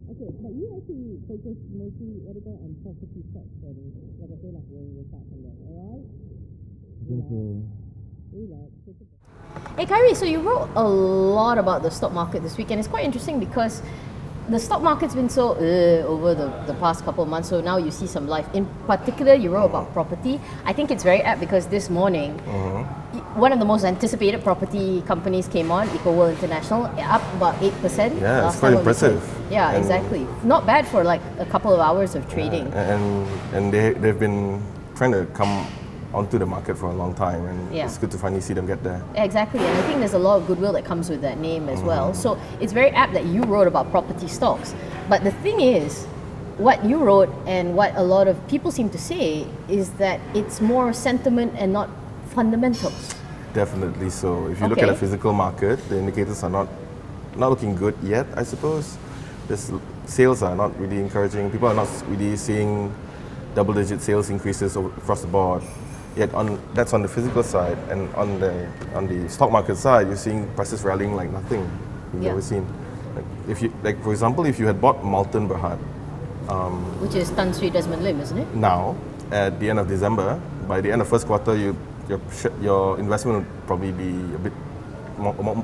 Okay, but you actually focus mostly on property stocks, and like I say, we'll start from there. All right. I think so. Relax. Hey, Khairie, so you wrote a lot about the stock market this week, and it's quite interesting because the stock market's been so over the past couple of months, so now you see some life. In particular, you wrote about property. I think it's very apt because this morning, one of the most anticipated property companies came on, EcoWorld International, up about 8%. Yeah, it's quite impressive. Yeah, and exactly. Not bad for like a couple of hours of trading. And they've been trying to come onto the market for a long time, and it's good to finally see them get there. Exactly, and I think there's a lot of goodwill that comes with that name as well. So it's very apt that you wrote about property stocks. But the thing is, what you wrote and what a lot of people seem to say is that it's more sentiment and not fundamentals. Definitely so. If you look at the physical market, the indicators are not looking good yet, I suppose. Sales are not really encouraging. People are not really seeing double-digit sales increases across the board. Yet that's on the physical side, and on the stock market side, you're seeing prices rallying like nothing you've ever seen. For example, if you had bought Malton Berhad, which is Tan Sri Desmond Lim, isn't it? Now, at the end of December, by the end of first quarter, your investment would probably be a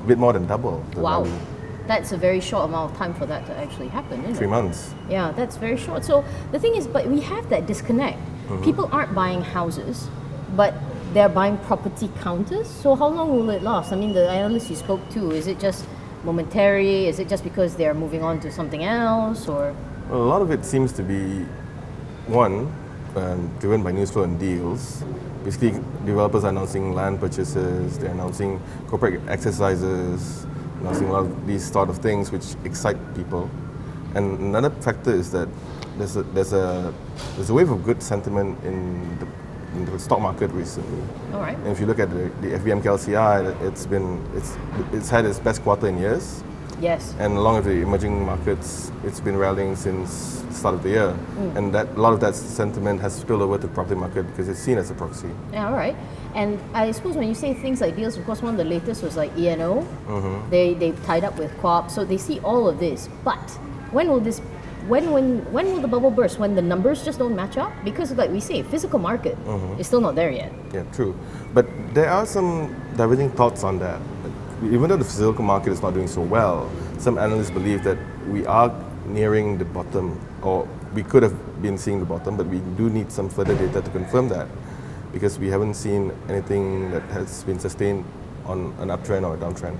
bit more than double. Wow. Value. That's a very short amount of time for that to actually happen, isn't it? 3 months. Yeah, that's very short. So the thing is, but we have that disconnect. People aren't buying houses, but they're buying property counters. So how long will it last? I mean, the analysts you spoke to, is it just momentary? Is it just because they're moving on to something else, or? Well, a lot of it seems to be, one, driven by news flow and deals. Basically, developers are announcing land purchases, they're announcing corporate exercises, announcing a lot of these sort of things which excite people. And another factor is that there's a wave of good sentiment in the stock market recently. All right. And if you look at the FBM KLCI, it's had its best quarter in years. Yes. And along with the emerging markets, it's been rallying since the start of the year. And a lot of that sentiment has spilled over to the property market because it's seen as a proxy. Yeah, all right. And I suppose when you say things like deals, of course, one of the latest was like ENO. They tied up with Co-op, so they see all of this. But when will the bubble burst? When the numbers just don't match up? Because like we say, physical market is still not there yet. Yeah, true. But there are some diverging thoughts on that. Even though the physical market is not doing so well, some analysts believe that we are nearing the bottom, or we could have been seeing the bottom, but we do need some further data to confirm that, because we haven't seen anything that has been sustained on an uptrend or a downtrend.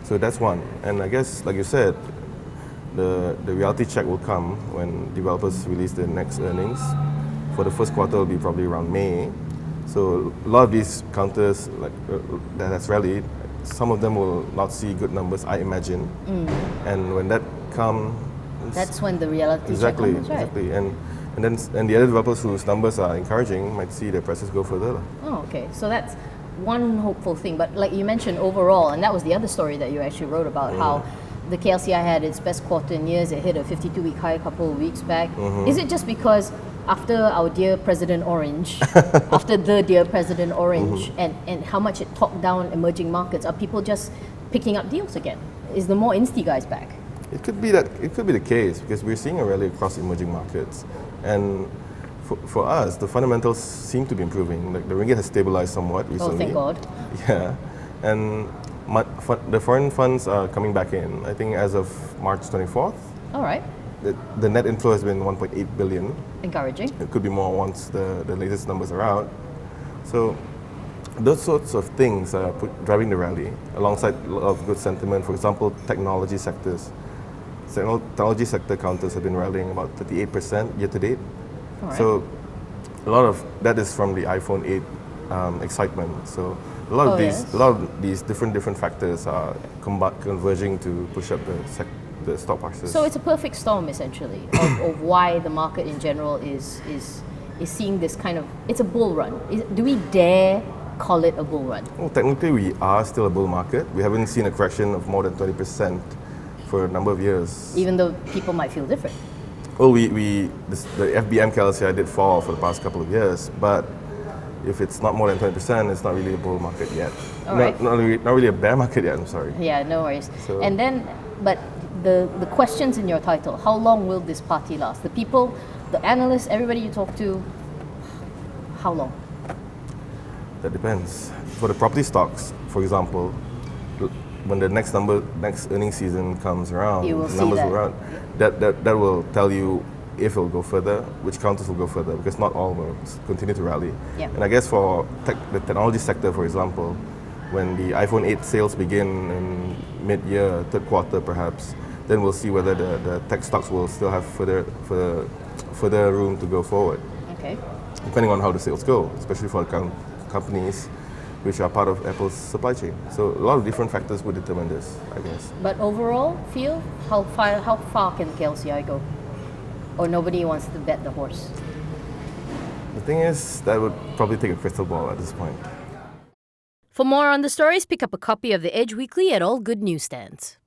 So that's one. And I guess, like you said, the reality check will come when developers release their next earnings. For the first quarter, it'll be probably around May. So a lot of these counters that has rallied, some of them will not see good numbers, I imagine. And when that comes, that's when the reality check comes, right? Exactly. And the other developers whose numbers are encouraging might see their prices go further. Oh, okay. So that's one hopeful thing. But like you mentioned, overall, and that was the other story that you actually wrote about, how the KLCI had its best quarter in years. It hit a 52-week high a couple of weeks back. Is it just because after our dear President Orange, and how much it talked down emerging markets, are people just picking up deals again? Is the more insty guys back? It could be the case, because we're seeing a rally across emerging markets, and for us, the fundamentals seem to be improving. Like the ringgit has stabilized somewhat recently. Oh, thank God. Yeah, and the foreign funds are coming back in. I think as of March 24th. All right. The net inflow has been 1.8 billion. Encouraging. It could be more once the latest numbers are out. So those sorts of things are driving the rally, alongside a lot of good sentiment. For example, technology sectors. Technology sector counters have been rallying about 38% year to date. All right. So a lot of that is from the iPhone 8 excitement. So a lot of these different factors are converging to push up the stock prices. So it's a perfect storm, essentially, of why the market in general is seeing this kind of, it's a bull run. Do we dare call it a bull run? Well, technically we are still a bull market. We haven't seen a correction of more than 20% for a number of years. Even though people might feel different. Well, the FBM KLCI did fall for the past couple of years, but if it's not more than 20%, it's not really a bull market yet. All right. Not really a bear market yet, I'm sorry. Yeah, no worries. So, and then, but the questions in your title. How long will this party last? The people, the analysts, everybody you talk to, how long? That depends. For the property stocks, for example, when the next earnings season comes around, You will the see numbers that. will run. That will tell you if it will go further, which counters will go further, because not all will continue to rally. Yeah. And I guess for the technology sector, for example, when the iPhone 8 sales begin in mid-year, third quarter perhaps, then we'll see whether the tech stocks will still have further room to go forward, Okay. depending on how the sales go, especially for the companies which are part of Apple's supply chain. So a lot of different factors would determine this, I guess. But overall, feel how far can KLCI go? Or nobody wants to bet the horse? The thing is, that would probably take a crystal ball at this point. For more on the stories, pick up a copy of The Edge Weekly at all good newsstands.